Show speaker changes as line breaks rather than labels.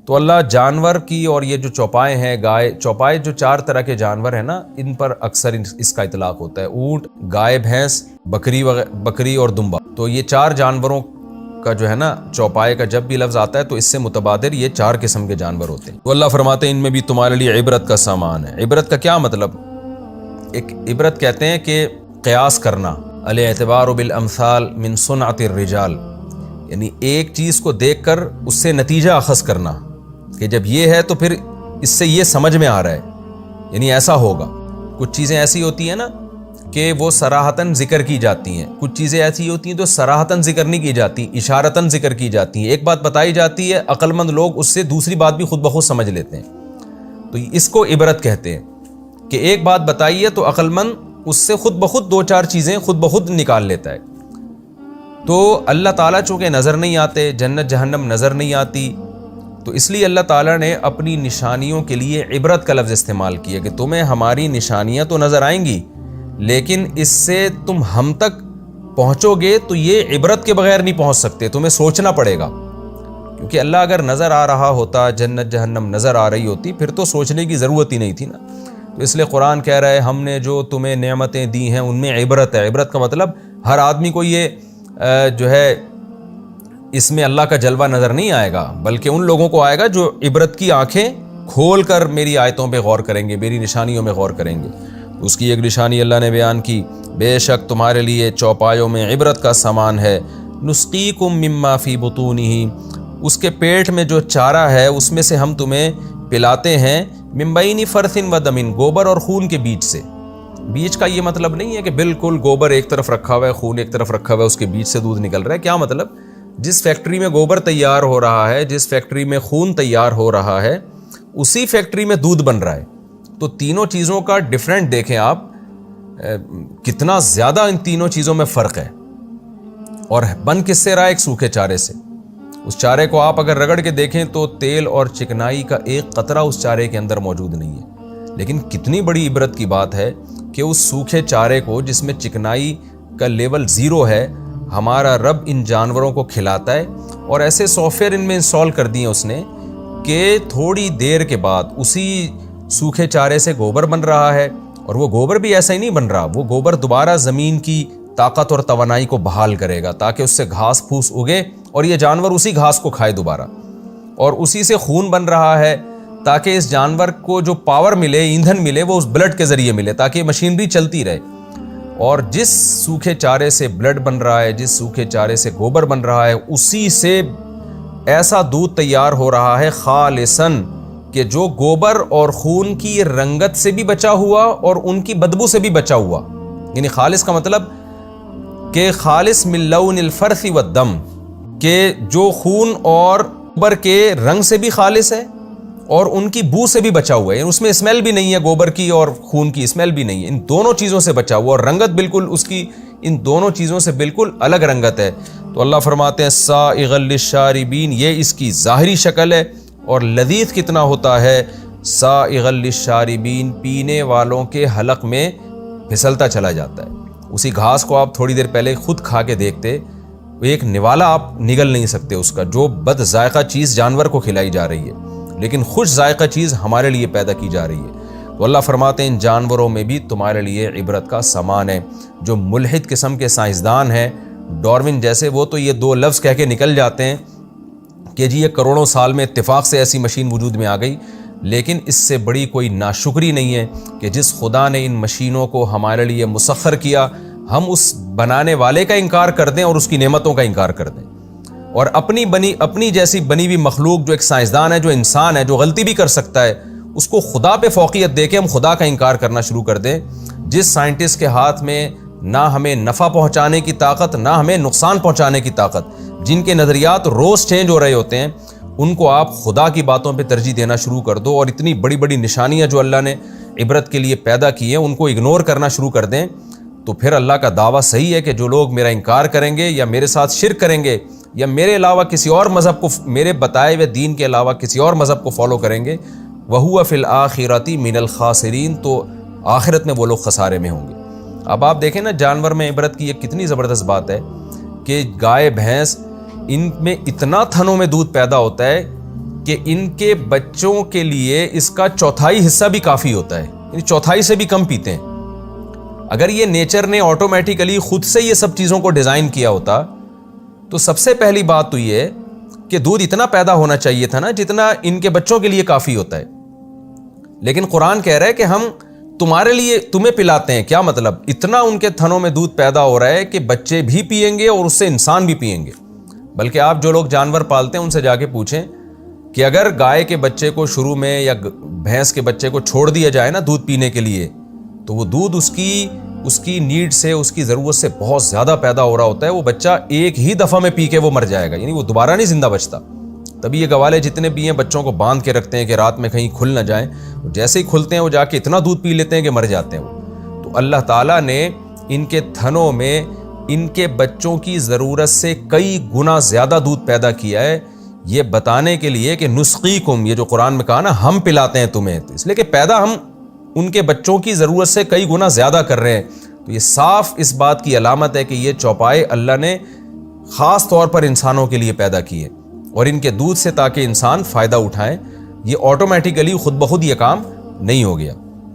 تو اللہ جانور کی اور یہ جو چوپائے ہیں، گائے چوپائے جو 4 طرح کے جانور ہیں نا، ان پر اکثر اس کا اطلاق ہوتا ہے، اونٹ، گائے، بھینس، بکری اور دمبا۔ تو یہ 4 جانوروں کا جو ہے نا چوپائے کا جب بھی لفظ آتا ہے تو اس سے متبادر یہ 4 قسم کے جانور ہوتے ہیں۔ تو اللہ فرماتے ہیں ان میں بھی تمہارے لیے عبرت کا سامان ہے۔ عبرت کا کیا مطلب؟ ایک عبرت کہتے ہیں کہ قیاس کرنا، الاعتبار بالامثال من صنعت الرجال، یعنی ایک چیز کو دیکھ کر اس سے نتیجہ اخذ کرنا کہ جب یہ ہے تو پھر اس سے یہ سمجھ میں آ رہا ہے، یعنی ایسا ہوگا۔ کچھ چیزیں ایسی ہوتی ہیں نا کہ وہ صراحتاً ذکر کی جاتی ہیں، کچھ چیزیں ایسی ہوتی ہیں جو صراحتاً ذکر نہیں کی جاتی، اشارتاً ذکر کی جاتی ہیں۔ ایک بات بتائی جاتی ہے، عقل مند لوگ اس سے دوسری بات بھی خود بخود سمجھ لیتے ہیں، تو اس کو عبرت کہتے ہیں کہ ایک بات بتائی ہے تو عقل مند اس سے خود بخود 2-4 چیزیں خود بخود نکال لیتا ہے۔ تو اللہ تعالیٰ چونکہ نظر نہیں آتے، جنت جہنم نظر نہیں آتی، تو اس لیے اللہ تعالیٰ نے اپنی نشانیوں کے لیے عبرت کا لفظ استعمال کیا کہ تمہیں ہماری نشانیاں تو نظر آئیں گی، لیکن اس سے تم ہم تک پہنچو گے تو یہ عبرت کے بغیر نہیں پہنچ سکتے، تمہیں سوچنا پڑے گا، کیونکہ اللہ اگر نظر آ رہا ہوتا، جنت جہنم نظر آ رہی ہوتی، پھر تو سوچنے کی ضرورت ہی نہیں تھی نا۔ تو اس لیے قرآن کہہ رہا ہے ہم نے جو تمہیں نعمتیں دی ہیں ان میں عبرت ہے۔ عبرت کا مطلب ہر آدمی کو یہ جو ہے اس میں اللہ کا جلوہ نظر نہیں آئے گا، بلکہ ان لوگوں کو آئے گا جو عبرت کی آنکھیں کھول کر میری آیتوں پہ غور کریں گے، میری نشانیوں میں غور کریں گے۔ اس کی ایک نشانی اللہ نے بیان کی، بے شک تمہارے لیے چوپایوں میں عبرت کا سامان ہے، نسقیکم مما فی بطونہ، اس کے پیٹ میں جو چارہ ہے اس میں سے ہم تمہیں پلاتے ہیں، من بین فرث و دم، گوبر اور خون کے بیچ سے۔ بیچ کا یہ مطلب نہیں ہے کہ بالکل گوبر ایک طرف رکھا ہوا ہے، خون ایک طرف رکھا ہوا ہے، اس کے بیچ سے دودھ نکل رہا ہے۔ کیا مطلب؟ جس فیکٹری میں گوبر تیار ہو رہا ہے، جس فیکٹری میں خون تیار ہو رہا ہے، اسی فیکٹری میں دودھ بن رہا ہے۔ تو تینوں چیزوں کا ڈیفرنٹ دیکھیں آپ، کتنا زیادہ ان تینوں چیزوں میں فرق ہے۔ اور بن کس سے رہا ہے؟ ایک سوکھے چارے سے۔ اس چارے کو آپ اگر رگڑ کے دیکھیں تو تیل اور چکنائی کا ایک قطرہ اس چارے کے اندر موجود نہیں ہے، لیکن کتنی بڑی عبرت کی بات ہے کہ اس سوکھے چارے کو جس میں چکنائی کا لیول 0 ہے، ہمارا رب ان جانوروں کو کھلاتا ہے، اور ایسے سافٹ ویئر ان میں انسٹال کر دیے اس نے کہ تھوڑی دیر کے بعد اسی سوکھے چارے سے گوبر بن رہا ہے، اور وہ گوبر بھی ایسا ہی نہیں بن رہا، وہ گوبر دوبارہ زمین کی طاقت اور توانائی کو بحال کرے گا تاکہ اس سے گھاس پھوس اگے اور یہ جانور اسی گھاس کو کھائے دوبارہ، اور اسی سے خون بن رہا ہے تاکہ اس جانور کو جو پاور ملے، ایندھن ملے، وہ اس بلڈ کے ذریعے ملے تاکہ یہ مشینری چلتی رہے۔ اور جس سوکھے چارے سے بلڈ بن رہا ہے، جس سوکھے چارے سے گوبر بن رہا ہے، اسی سے ایسا دودھ تیار ہو رہا ہے خالصاً کہ جو گوبر اور خون کی رنگت سے بھی بچا ہوا اور ان کی بدبو سے بھی بچا ہوا۔ یعنی خالص کا مطلب کہ خالص من لون الفرث والدم، کہ جو خون اور گوبر کے رنگ سے بھی خالص ہے اور ان کی بو سے بھی بچا ہوا ہے، یعنی اس میں اسمیل بھی نہیں ہے، گوبر کی اور خون کی اسمیل بھی نہیں ہے، ان دونوں چیزوں سے بچا ہوا، اور رنگت بالکل اس کی ان دونوں چیزوں سے بالکل الگ رنگت ہے۔ تو اللہ فرماتے ہیں سائغ للشاربین، یہ اس کی ظاہری شکل ہے، اور لذیذ کتنا ہوتا ہے، سائغ للشاربین، پینے والوں کے حلق میں پھسلتا چلا جاتا ہے۔ اسی گھاس کو آپ تھوڑی دیر پہلے خود کھا کے دیکھتے، ایک نوالا آپ نگل نہیں سکتے اس کا، جو بد ذائقہ چیز جانور کو کھلائی جا رہی ہے لیکن خوش ذائقہ چیز ہمارے لیے پیدا کی جا رہی ہے۔ تو اللہ فرماتے ہیں ان جانوروں میں بھی تمہارے لیے عبرت کا سامان ہے۔ جو ملحد قسم کے سائنسدان ہیں، ڈارون جیسے، وہ تو یہ 2 لفظ کہہ کے نکل جاتے ہیں کہ جی یہ کروڑوں سال میں اتفاق سے ایسی مشین وجود میں آ گئی، لیکن اس سے بڑی کوئی ناشکری نہیں ہے کہ جس خدا نے ان مشینوں کو ہمارے لیے مسخر کیا، ہم اس بنانے والے کا انکار کر دیں اور اس کی نعمتوں کا انکار کر دیں، اور اپنی جیسی بنی ہوئی مخلوق جو ایک سائنسدان ہے، جو انسان ہے، جو غلطی بھی کر سکتا ہے، اس کو خدا پہ فوقیت دے کے ہم خدا کا انکار کرنا شروع کر دیں۔ جس سائنٹسٹ کے ہاتھ میں نہ ہمیں نفع پہنچانے کی طاقت، نہ ہمیں نقصان پہنچانے کی طاقت، جن کے نظریات روز چینج ہو رہے ہوتے ہیں، ان کو آپ خدا کی باتوں پہ ترجیح دینا شروع کر دو، اور اتنی بڑی بڑی نشانیاں جو اللہ نے عبرت کے لیے پیدا کی ہیں ان کو اگنور کرنا شروع کر دیں، تو پھر اللہ کا دعویٰ صحیح ہے کہ جو لوگ میرا انکار کریں گے یا میرے ساتھ شرک کریں گے یا میرے علاوہ کسی اور مذہب کو، میرے بتائے ہوئے دین کے علاوہ کسی اور مذہب کو فالو کریں گے، وَهُوَ فِي الْآخِرَةِ مِنَ الْخَاسِرِينَ، تو آخرت میں وہ لوگ خسارے میں ہوں گے۔ اب آپ دیکھیں نا جانور میں عبرت کی یہ کتنی زبردست بات ہے کہ گائے بھینس ان میں اتنا تھنوں میں دودھ پیدا ہوتا ہے کہ ان کے بچوں کے لیے اس کا چوتھائی حصہ بھی کافی ہوتا ہے، یعنی چوتھائی سے بھی کم پیتے ہیں۔ اگر یہ نیچر نے آٹومیٹیکلی خود سے یہ سب چیزوں کو ڈیزائن کیا ہوتا تو سب سے پہلی بات تو یہ کہ دودھ اتنا پیدا ہونا چاہیے تھا نا جتنا ان کے بچوں کے لیے کافی ہوتا ہے، لیکن قرآن کہہ رہا ہے کہ ہم تمہارے لیے تمہیں پلاتے ہیں۔ کیا مطلب؟ اتنا ان کے تھنوں میں دودھ پیدا ہو رہا ہے کہ بچے بھی پئیں گے اور اس سے انسان بھی پئیں گے۔ بلکہ آپ جو لوگ جانور پالتے ہیں ان سے جا کے پوچھیں کہ اگر گائے کے بچے کو شروع میں یا بھینس کے بچے کو چھوڑ دیا جائے نا دودھ پینے کے لیے، تو وہ دودھ اس کی نیڈ سے، اس کی ضرورت سے بہت زیادہ پیدا ہو رہا ہوتا ہے۔ وہ بچہ ایک ہی دفعہ میں پی کے وہ مر جائے گا، یعنی وہ دوبارہ نہیں زندہ بچتا۔ تبھی یہ گوالے جتنے بھی ہیں بچوں کو باندھ کے رکھتے ہیں کہ رات میں کہیں کھل نہ جائیں، جیسے ہی کھلتے ہیں وہ جا کے اتنا دودھ پی لیتے ہیں کہ مر جاتے ہیں وہ۔ تو اللہ تعالیٰ نے ان کے تھنوں میں ان کے بچوں کی ضرورت سے کئی گنا زیادہ دودھ پیدا کیا ہے، یہ بتانے کے لیے کہ نسقیکم، یہ جو قرآن میں کہا نا ہم پلاتے ہیں تمہیں، اس لیے کہ پیدا ہم ان کے بچوں کی ضرورت سے کئی گنا زیادہ کر رہے ہیں۔ تو یہ صاف اس بات کی علامت ہے کہ یہ چوپائے اللہ نے خاص طور پر انسانوں کے لیے پیدا کیے، اور ان کے دودھ سے تاکہ انسان فائدہ اٹھائیں۔ یہ آٹومیٹیکلی خود بخود یہ کام نہیں ہو گیا۔